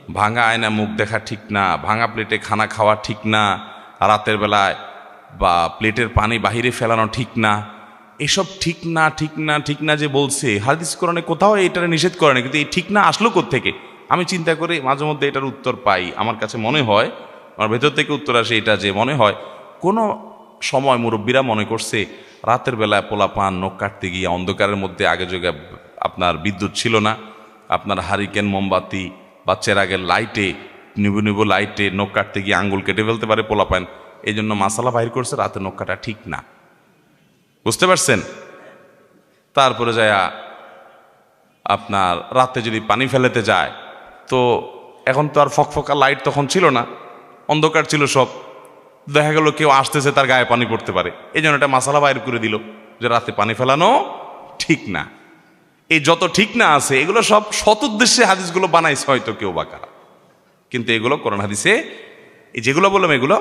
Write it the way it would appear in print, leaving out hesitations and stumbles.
ভাঙা আয়না মুখ দেখা ঠিক না, ভাঙা প্লেটে খানা খাওয়া ঠিক না, রাতের বেলায় বা প্লেটের পানি বাহিরে ফেলানো ঠিক না। এসব ঠিক না ঠিক না ঠিক না যে বলছে, হাদিস কোরআনে কোথাও এটা নিষেধ করে না, কিন্তু এই ঠিক না আসলো কোত্থেকে? আমি চিন্তা করে মাঝে মধ্যে এটার উত্তর পাই। আমার কাছে মনে হয়, আমার ভেতর থেকে উত্তর আসে এটা, যে মনে হয় কোনো সময় মুরব্বীরা মনে করছে রাতের বেলায় পোলাপান নখ কাটতে গিয়ে অন্ধকারের মধ্যে, আগে যোগে আপনার বিদ্যুৎ ছিল না, আপনার হারিকেন মোমবাতি বা চেরাগের লাইটে, নিবু নিবু লাইটে নখ কাটতে গিয়ে আঙ্গুল কেটে ফেলতে পারে পোলাপান, এই জন্য মাসালা বাহির করছে রাতে নখ কাটা ঠিক না। বুঝতে পারছেন? তারপরে যায় আপনার রাতে যদি পানি ফেলেতে যায়, তো এখন তো আর ফকফকা লাইট তখন ছিল না, অন্ধকার ছিল সব, দেখা গেল কেউ আসতেছে তার গায়ে পানি পড়তে পারে, এই জন্য একটা মাসালা বাইর করে দিল যে রাতে পানি ফেলানো ঠিক না। এই যত ঠিক না আছে এগুলো সব সৎ উদ্দেশ্যে হাদিসগুলো বানাইছে হয়তো কেউ বা কারা, কিন্তু এগুলো কোরআন হাদিসে, এই যেগুলো বললাম এগুলো